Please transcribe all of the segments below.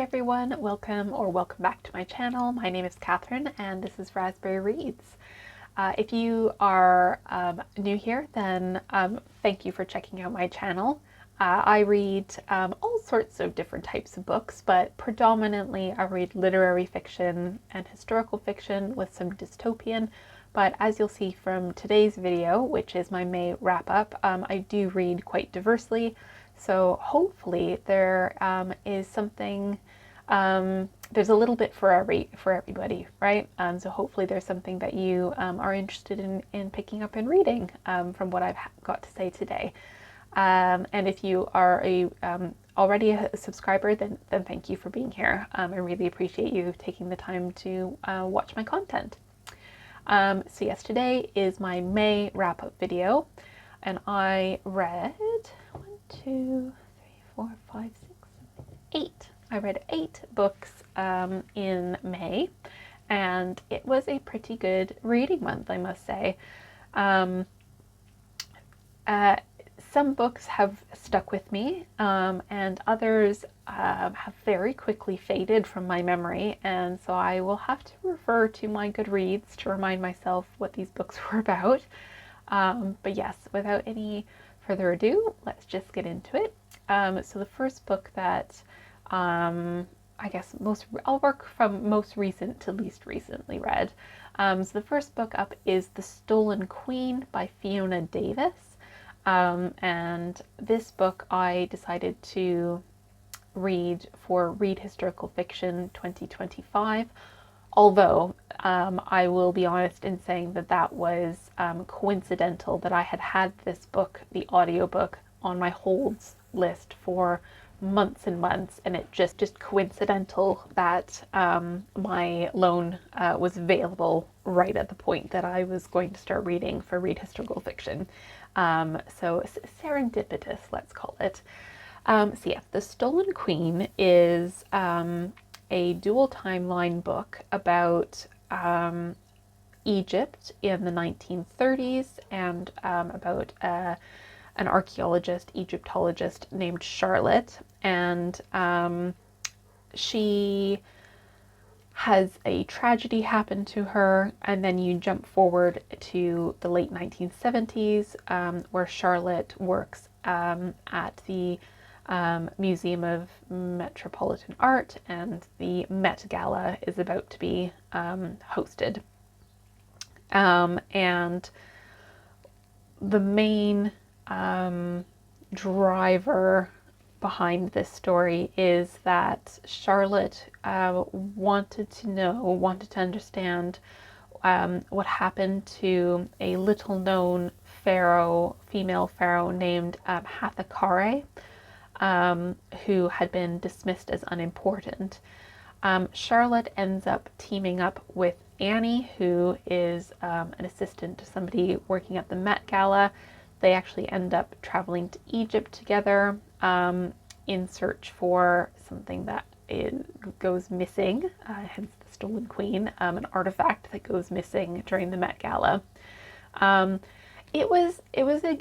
everyone, welcome back to my channel. My name is Katherine and this is Raspberry Reads. If you are new here, then thank you for checking out my channel. I read all sorts of different types of books, but predominantly I read literary fiction and historical fiction with some dystopian. But as you'll see from today's video, which is my May wrap-up, I do read quite diversely. So hopefully there is something, there's a little bit for everybody, right? So hopefully there's something that you are interested in picking up and reading from what I've got to say today. And if you are already a subscriber, then thank you for being here. I really appreciate you taking the time to watch my content. So yes, today is my May wrap-up video, and I read 8. I read 8 books in May, and it was a pretty good reading month, I must say. Some books have stuck with me, and others have very quickly faded from my memory, and so I will have to refer to my Goodreads to remind myself what these books were about. But yes, without any further ado, let's just get into it. So the first book that I guess I'll work from most recent to least recently read. So the first book up is The Stolen Queen by Fiona Davis. And this book I decided to read for Read Historical Fiction 2025, although I will be honest in saying that that was coincidental that I had this book, the audiobook, on my holds list for months and months, and it just coincidental that my loan was available right at the point that I was going to start reading for Read Historical Fiction. So serendipitous, let's call it. So yeah, The Stolen Queen is a dual timeline book about Egypt in the 1930s and about an archaeologist, Egyptologist named Charlotte, and she has a tragedy happen to her, and then you jump forward to the late 1970s, where Charlotte works at the Museum of Metropolitan Art, and the Met Gala is about to be hosted. And the main driver behind this story is that Charlotte wanted to understand what happened to a little known female pharaoh named Hathakare, who had been dismissed as unimportant. Charlotte ends up teaming up with Annie, who is an assistant to somebody working at the Met Gala. They actually end up traveling to Egypt together in search for something that goes missing, hence the Stolen Queen, an artifact that goes missing during the Met Gala. It was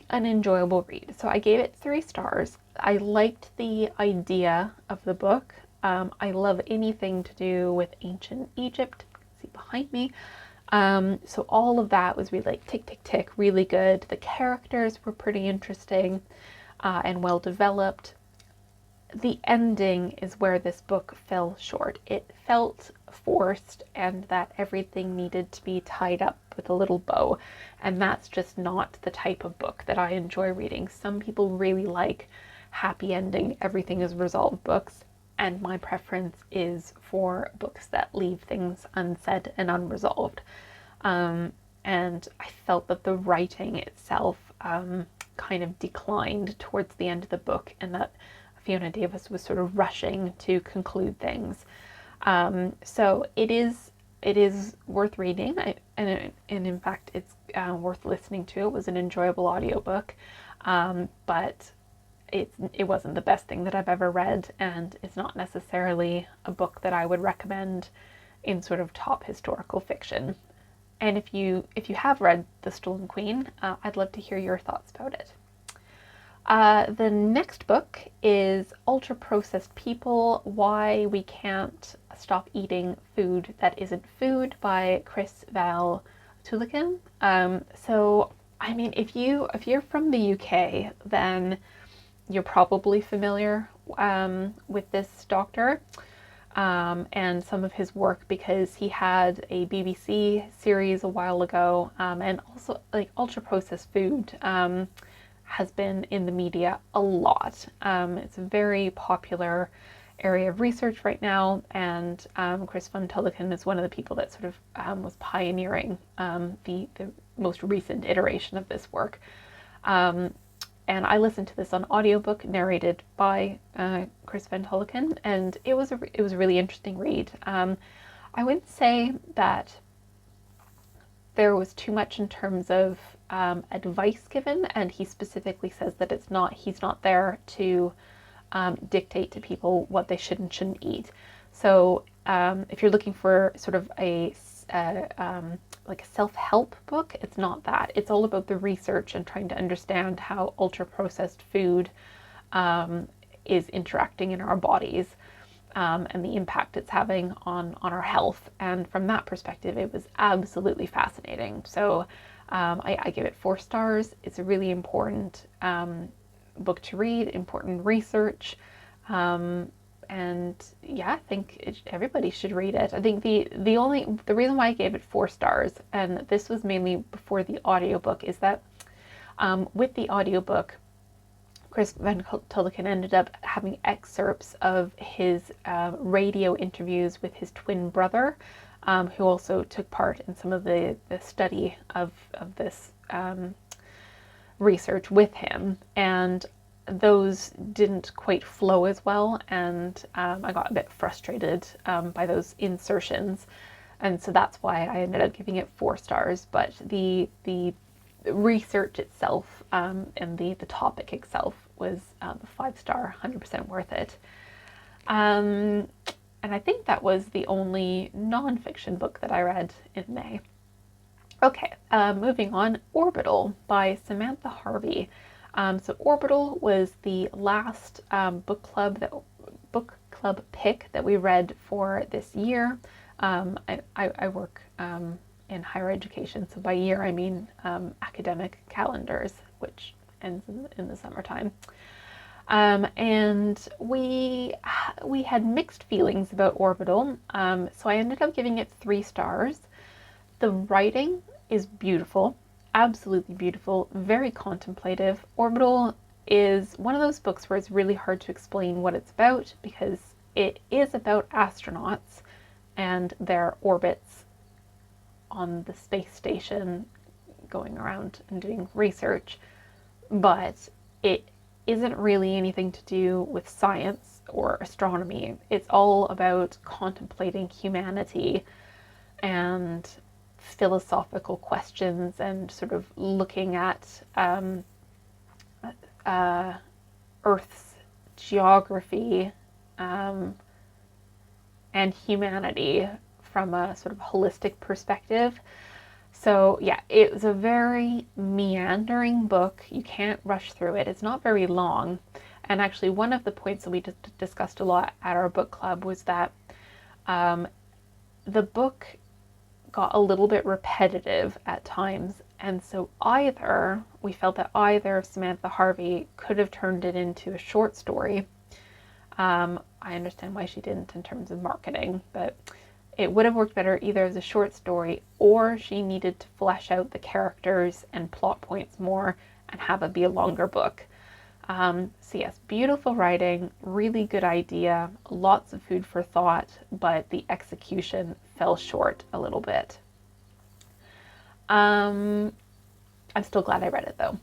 an enjoyable read, so I gave it 3 stars. I liked the idea of the book. I love anything to do with ancient Egypt. You can see behind me. So all of that was really like tick, tick, tick, really good. The characters were pretty interesting and well developed. The ending is where this book fell short. It felt forced, and that everything needed to be tied up with a little bow. And that's just not the type of book that I enjoy reading. Some people really like happy ending, everything is resolved books. And my preference is for books that leave things unsaid and unresolved. And I felt that the writing itself kind of declined towards the end of the book, and that Fiona Davis was sort of rushing to conclude things. So it is worth reading, and in fact it's worth listening to. It was an enjoyable audiobook, but it wasn't the best thing that I've ever read, and it's not necessarily a book that I would recommend in sort of top historical fiction. And if you have read The Stolen Queen, I'd love to hear your thoughts about it. The next book is Ultra Processed People, Why We Can't Stop Eating Food That Isn't Food by Chris Val Tulleken. So, I mean, if you're from the UK, then you're probably familiar with this doctor and some of his work, because he had a BBC series a while ago, and also like ultra processed food has been in the media a lot. It's a very popular area of research right now, and Chris von Tulleken is one of the people that sort of was pioneering the most recent iteration of this work. And I listened to this on audiobook narrated by Chris von Tulleken, and it was a really interesting read. I wouldn't say that there was too much in terms of advice given, and he specifically says that he's not there to dictate to people what they should and shouldn't eat. So if you're looking for sort of like a self-help book, it's not that. It's all about the research and trying to understand how ultra-processed food is interacting in our bodies, and the impact it's having on our health. And from that perspective, it was absolutely fascinating. So I give it 4 stars. It's a really important book to read, important research. And yeah, I think everybody should read it. I think the reason why I gave it 4 stars, and this was mainly before the audiobook, is that with the audiobook, Chris von Tulleken ended up having excerpts of his radio interviews with his twin brother, who also took part in some of the study of this research with him. And those didn't quite flow as well, and I got a bit frustrated by those insertions, and so that's why I ended up giving it 4 stars. But the research itself and the topic itself was 5-star, 100% worth it. And I think that was the only non-fiction book that I read in May. Okay, moving on. Orbital by Samantha Harvey. So Orbital was the last book club pick that we read for this year. I work in higher education, so by year I mean academic calendars, which ends in the summertime. And we had mixed feelings about Orbital, so I ended up giving it 3 stars. The writing is beautiful. Absolutely beautiful, very contemplative. Orbital is one of those books where it's really hard to explain what it's about, because it is about astronauts and their orbits on the space station, going around and doing research, but it isn't really anything to do with science or astronomy. It's all about contemplating humanity and philosophical questions, and sort of looking at Earth's geography and humanity from a sort of holistic perspective. So yeah, it was a very meandering book. You can't rush through it. It's not very long. And actually, one of the points that we discussed a lot at our book club was that the book got a little bit repetitive at times, and so we felt that either Samantha Harvey could have turned it into a short story. I understand why she didn't in terms of marketing, but it would have worked better either as a short story, or she needed to flesh out the characters and plot points more and have it be a longer book. So yes, beautiful writing, really good idea, lots of food for thought, but the execution fell short a little bit. I'm still glad I read it though.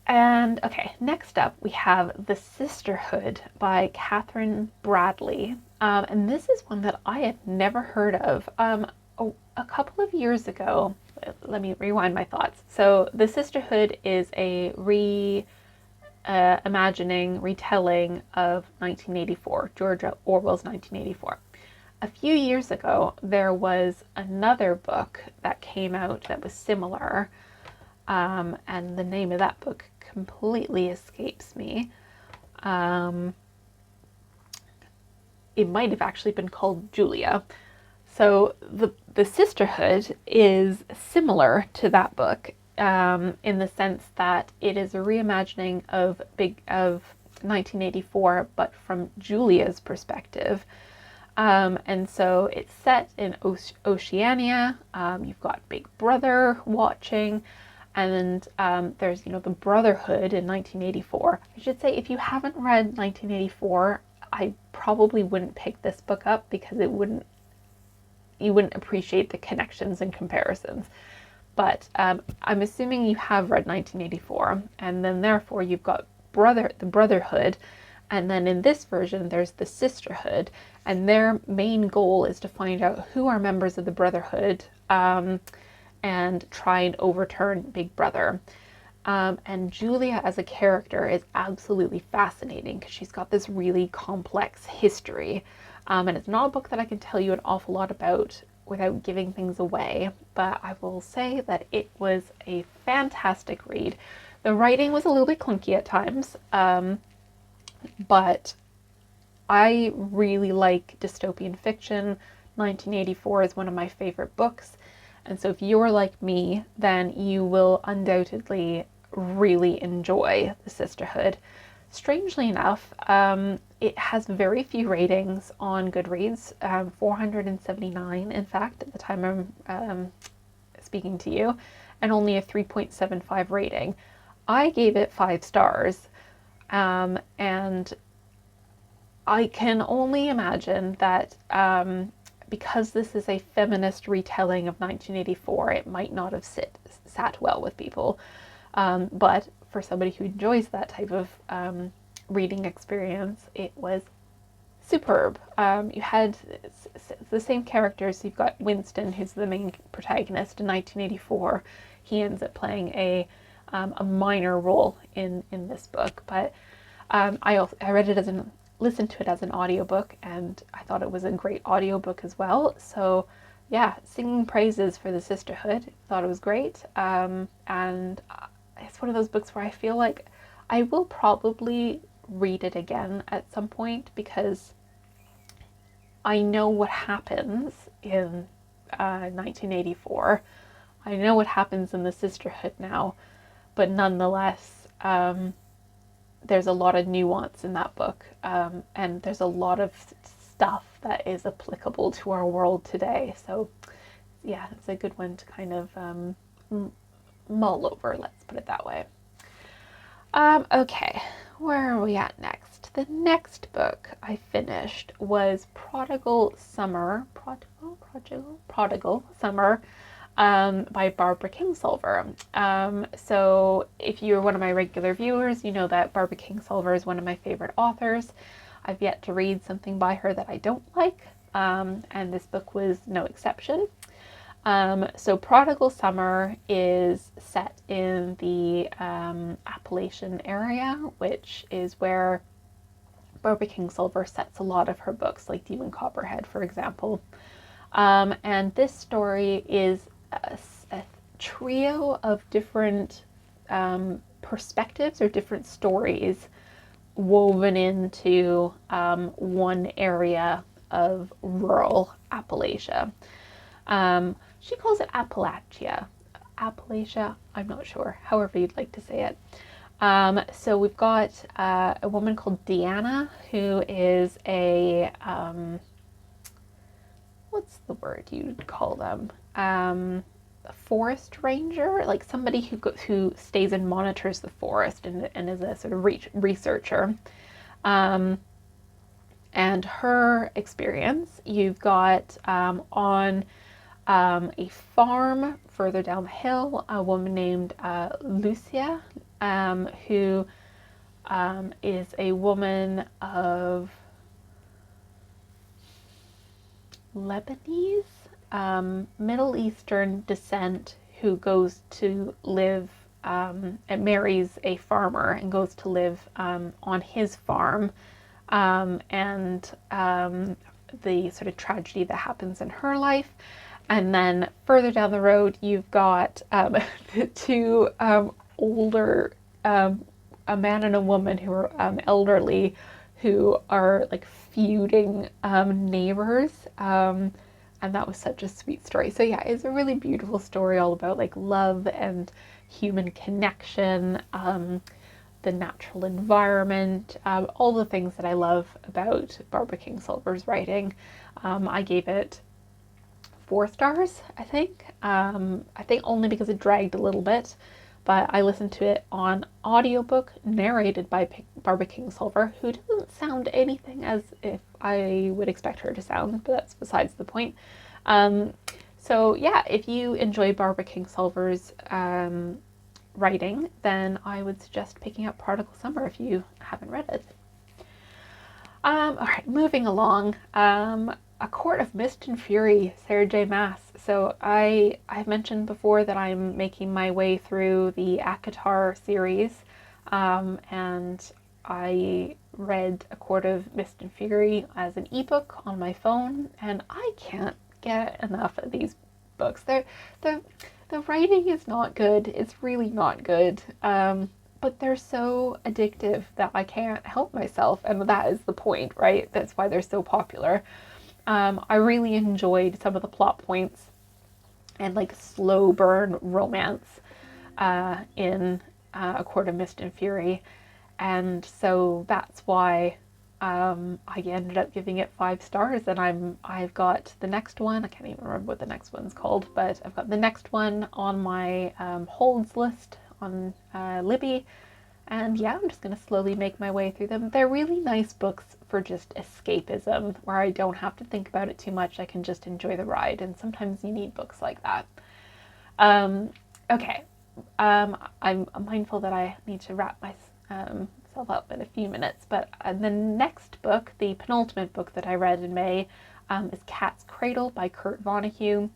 And okay, next up we have The Sisterhood by Katherine Bradley. And this is one that I had never heard of. A couple of years ago, let me rewind my thoughts. So The Sisterhood is a retelling of 1984, George Orwell's 1984. A few years ago, there was another book that came out that was similar, and the name of that book completely escapes me. It might have actually been called Julia. So the Sisterhood is similar to that book, in the sense that it is a reimagining of 1984, but from Julia's perspective. And so it's set in Oceania. You've got Big Brother watching, and there's, the Brotherhood in 1984. I should say, if you haven't read 1984, I probably wouldn't pick this book up, because you wouldn't appreciate the connections and comparisons. But I'm assuming you have read 1984, and then therefore you've got the Brotherhood, and then in this version there's the Sisterhood, and their main goal is to find out who are members of the Brotherhood, and try and overturn Big Brother. And Julia as a character is absolutely fascinating, because she's got this really complex history. And it's not a book that I can tell you an awful lot about without giving things away, but I will say that it was a fantastic read. The writing was a little bit clunky at times, but I really like dystopian fiction. 1984 is one of my favorite books, and so if you're like me, then you will undoubtedly really enjoy The Sisterhood. Strangely enough, it has very few ratings on Goodreads, 479 in fact at the time I'm speaking to you, and only a 3.75 rating. I gave it 5 stars, and I can only imagine that because this is a feminist retelling of 1984, it might not have sat well with people. But for somebody who enjoys that type of reading experience, it was superb. You had the same characters. You've got Winston, who's the main protagonist in 1984. He ends up playing a minor role in this book, but I read it listened to it as an audiobook, and I thought it was a great audiobook as well. So yeah, singing praises for The Sisterhood. Thought it was great, and it's one of those books where I feel like I will probably read it again at some point, because I know what happens in 1984. I know what happens in The Sisterhood now, but nonetheless, there's a lot of nuance in that book, and there's a lot of stuff that is applicable to our world today. So yeah, it's a good one to kind of mull over, let's put it that way. Okay, where are we at next? The next book I finished was Prodigal Summer by Barbara Kingsolver. So if you're one of my regular viewers, you know that Barbara Kingsolver is one of my favorite authors. I've yet to read something by her that I don't like, and this book was no exception. So Prodigal Summer is set in the Appalachian area, which is where Barbara Kingsolver sets a lot of her books, like Demon Copperhead, for example. And this story is a trio of different perspectives or different stories woven into one area of rural Appalachia. She calls it Appalachia. Appalachia, I'm not sure, however you'd like to say it. So we've got a woman called Deanna, who is a, what's the word you'd call them? A forest ranger, like somebody who stays and monitors the forest and is a sort of researcher. And her experience, you've got on a farm further down the hill, a woman named Lucia, who is a woman of Lebanese, Middle Eastern descent, who goes to live and marries a farmer and goes to live on his farm, and the sort of tragedy that happens in her life. And then further down the road, you've got the two older, a man and a woman who are elderly, who are like feuding neighbors. And that was such a sweet story. So yeah, it's a really beautiful story all about like love and human connection, the natural environment, all the things that I love about Barbara Kingsolver's writing. I gave it 4 stars, I think. I think only because it dragged a little bit, but I listened to it on audiobook narrated by Barbara Kingsolver, who doesn't sound anything as if I would expect her to sound, but that's besides the point. So yeah, if you enjoy Barbara Kingsolver's writing, then I would suggest picking up Prodigal Summer if you haven't read it. All right, moving along. A Court of Mist and Fury, Sarah J. Maas. So I've mentioned before that I'm making my way through the ACOTAR series, and I read A Court of Mist and Fury as an ebook on my phone, and I can't get enough of these books. The writing is not good. It's really not good. But they're so addictive that I can't help myself, and that is the point, right? That's why they're so popular. I really enjoyed some of the plot points and like slow burn romance in A Court of Mist and Fury, and so that's why I ended up giving it 5 stars. And I've got the next one. I can't even remember what the next one's called, but I've got the next one on my holds list on Libby. And yeah, I'm just going to slowly make my way through them. They're really nice books for just escapism, where I don't have to think about it too much. I can just enjoy the ride, and sometimes you need books like that. Okay, I'm mindful that I need to wrap myself up in a few minutes, but the next book, the penultimate book that I read in May, is Cat's Cradle by Kurt Vonnegut.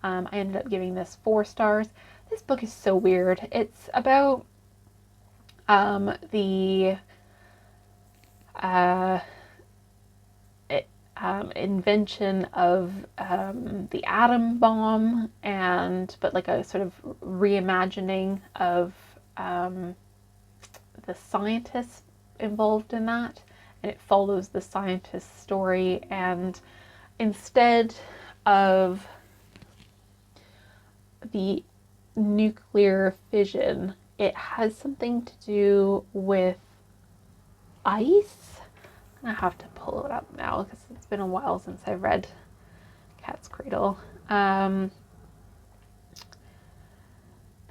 I ended up giving this 4 stars. This book is so weird. It's about the invention of the atom bomb, but like a sort of reimagining of the scientists involved in that, and it follows the scientist's story. And instead of the nuclear fission, it has something to do with ice. I have to pull it up now because it's been a while since I read Cat's Cradle.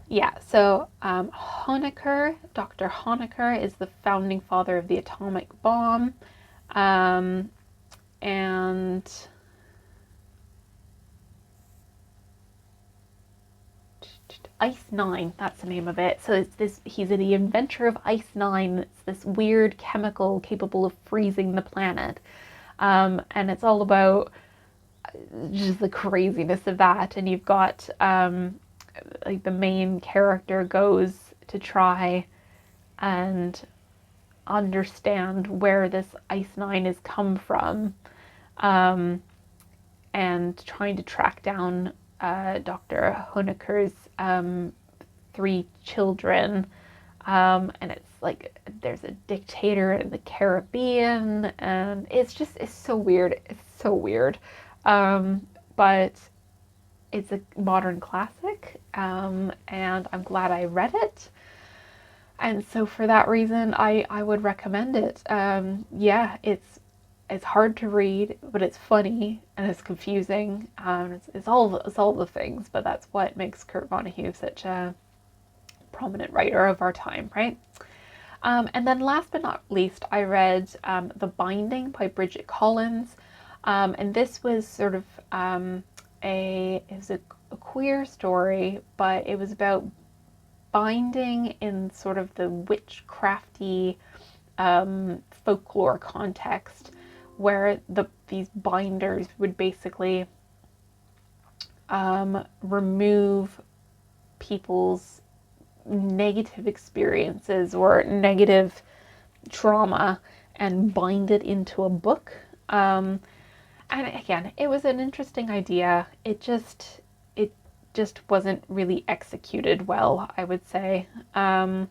Yeah, so Honecker, Dr. Honecker, is the founding father of the atomic bomb, and Ice 9, that's the name of it. So it's this, he's the inventor of Ice 9. It's this weird chemical capable of freezing the planet. And it's all about just the craziness of that. And you've got, like, the main character goes to try and understand where this Ice 9 has come from, and trying to track down Dr. Honecker's 3 children, and it's like there's a dictator in the Caribbean, and it's so weird. It's so weird, but it's a modern classic, and I'm glad I read it. And so for that reason, I would recommend it. Yeah, it's hard to read, but it's funny and it's confusing. It's all the things, but that's what makes Kurt Vonnegut such a prominent writer of our time, right? And then last but not least, I read The Binding by Bridget Collins, and this was sort of a queer story, but it was about binding in sort of the witchcrafty folklore context, where these binders would basically remove people's negative experiences or negative trauma and bind it into a book. And again, it was an interesting idea. It just wasn't really executed well, I would say. Yeah,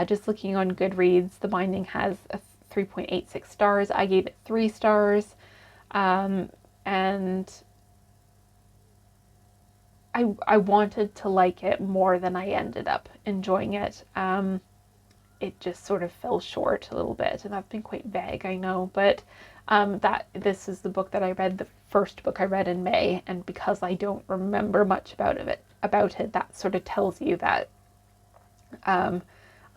just looking on Goodreads, the binding has a 3.86 stars. I gave it 3 stars. And I wanted to like it more than I ended up enjoying it. It just sort of fell short a little bit, and I've been quite vague, I know, but that this is the book that I read, the first book I read in May, and because I don't remember much about it, that sort of tells you that I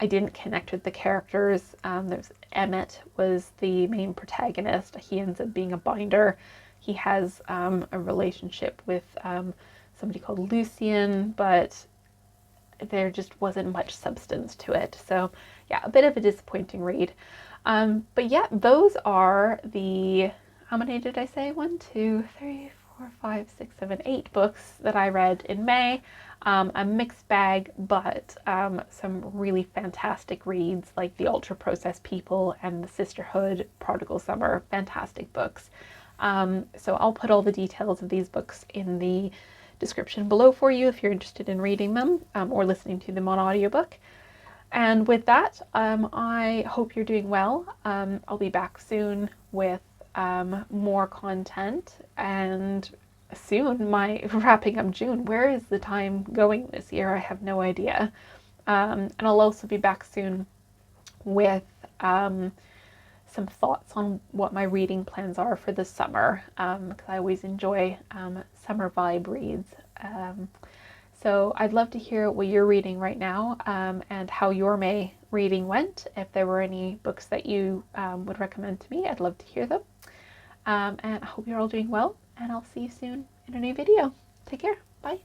didn't connect with the characters. There's Emmett was the main protagonist. He ends up being a binder. He has a relationship with somebody called Lucian, but there just wasn't much substance to it. So yeah, a bit of a disappointing read. But yeah, those are the, how many did I say? 1, 2, 3, 4, 5, 6, 7, 8 books that I read in May. A mixed bag, but some really fantastic reads like The Ultra Processed People and The Sisterhood, Prodigal Summer, fantastic books. So I'll put all the details of these books in the description below for you if you're interested in reading them or listening to them on audiobook. And with that, I hope you're doing well. I'll be back soon with more content, and soon my wrapping up June. Where is the time going this year? I have no idea. And I'll also be back soon with some thoughts on what my reading plans are for the summer, because I always enjoy summer vibe reads. So I'd love to hear what you're reading right now, and how your May reading went. If there were any books that you would recommend to me, I'd love to hear them. And I hope you're all doing well, and I'll see you soon in a new video. Take care. Bye.